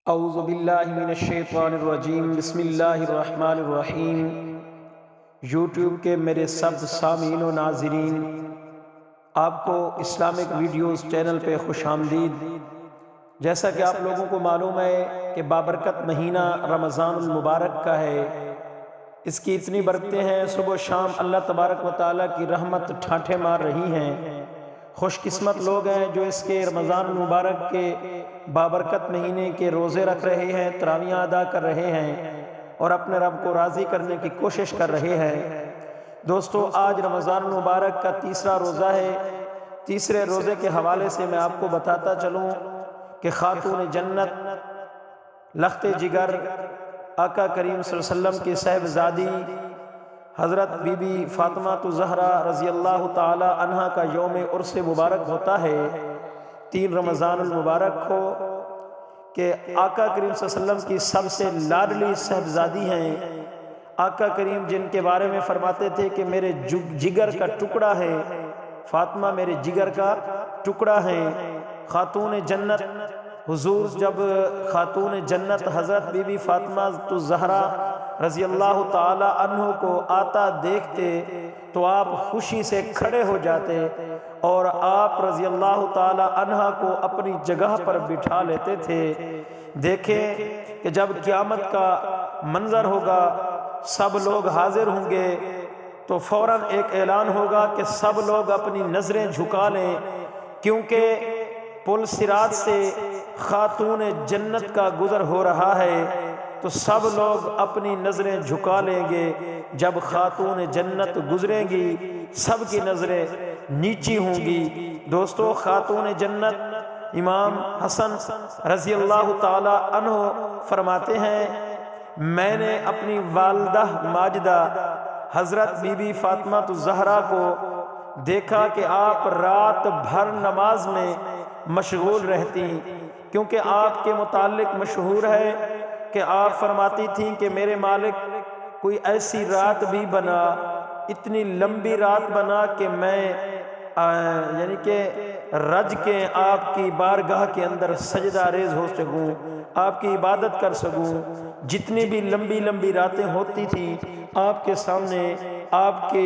اعوذ باللہ من الشیطان الرجیم، بسم اللہ الرحمن الرحیم۔ یوٹیوب کے میرے سب سامعین و ناظرین، آپ کو اسلامک ویڈیوز چینل پہ خوش آمدید۔ جیسا کہ آپ لوگوں کو معلوم ہے کہ بابرکت مہینہ رمضان المبارک کا ہے، اس کی اتنی برکتیں ہیں، صبح و شام اللہ تبارک و تعالیٰ کی رحمت ٹھاٹھے مار رہی ہیں۔ خوش قسمت لوگ ہیں جو اس کے رمضان المبارک کے بابرکت مہینے کے روزے رکھ رہے ہیں، تراویحیں ادا کر رہے ہیں اور اپنے رب کو راضی کرنے کی کوشش کر رہے ہیں۔ دوستو، آج رمضان المبارک کا تیسرا روزہ ہے۔ تیسرے روزے کے حوالے سے میں آپ کو بتاتا چلوں کہ خاتون جنت لخت جگر آقا کریم صلی اللہ علیہ وسلم کی صاحبزادی حضرت بی بی فاطمہ الزہرا رضی اللہ تعالی عنہا کا یوم عرس مبارک ہوتا ہے 3 رمضان المبارک کو، کہ آقا کریم صلی اللہ علیہ وسلم کی سب سے لاڈلی صاحبزادی ہیں۔ آقا کریم جن کے بارے میں فرماتے تھے کہ میرے جگر کا ٹکڑا ہے، فاطمہ میرے جگر کا ٹکڑا ہے۔ خاتون جنت حضور جب خاتون جنت حضرت بی بی فاطمہ الزہرا رضی اللہ تعالی عنہ کو آتا دیکھتے تو آپ خوشی سے کھڑے ہو جاتے اور آپ رضی اللہ تعالی عنہ کو اپنی جگہ پر بٹھا لیتے تھے۔ دیکھیں کہ جب قیامت کا منظر ہوگا، سب لوگ حاضر ہوں گے تو فوراً ایک اعلان ہوگا کہ سب لوگ اپنی نظریں جھکا لیں، کیونکہ پل صراط سے خاتون جنت کا گزر ہو رہا ہے، تو سب لوگ اپنی نظریں جھکا لیں گے۔ جب خاتون جنت گزریں گی سب کی نظریں نیچی ہوں گی۔ دوستو، خاتون جنت امام حسن رضی اللہ تعالی عنہ فرماتے ہیں، میں نے اپنی والدہ ماجدہ حضرت بی بی فاطمہ الزہرا کو دیکھا کہ آپ رات بھر نماز میں مشغول رہتی، کیونکہ آپ کے متعلق مشہور ہے کہ آپ فرماتی تھیں کہ میرے مالک کوئی ایسی رات بھی بنا، اتنی لمبی رات بنا کہ میں یعنی کہ رج کے آپ کی بارگاہ کے اندر سجدہ ریز ہو سکوں، آپ کی عبادت کر سکوں۔ جتنی بھی لمبی لمبی راتیں ہوتی تھیں آپ کے سامنے، آپ کے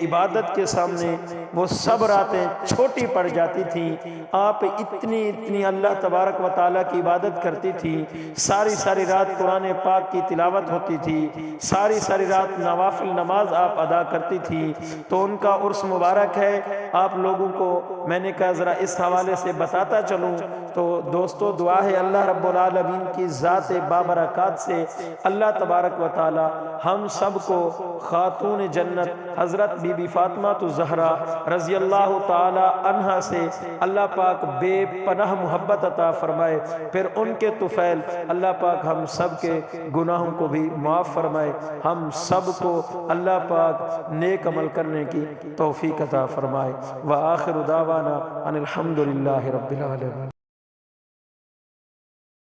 عبادت کے سامنے وہ سب راتیں چھوٹی پڑ جاتی تھیں۔ آپ اتنی اللہ تبارک و تعالیٰ کی عبادت کرتی تھی، ساری رات قرآن پاک کی تلاوت ہوتی تھی، ساری رات نوافل نماز آپ ادا کرتی تھی۔ تو ان کا عرس مبارک ہے، آپ لوگوں کو میں نے کہا ذرا اس حوالے سے بتاتا چلوں۔ تو دوستو، دعا ہے اللہ رب العالمین کی ذات بابرکات سے اللہ تبارک و تعالی ہم سب کو خاتون جنت حضرت بی بی فاطمہ الزہرا رضی اللہ تعالی عنہا سے اللہ پاک بے پناہ محبت عطا فرمائے، پھر ان کے طفیل اللہ پاک ہم سب کے گناہوں کو بھی معاف فرمائے، ہم سب کو اللہ پاک نیک عمل کرنے کی توفیق عطا فرمائے۔ وآخر دعوانا ان الحمدللہ رب العالمین۔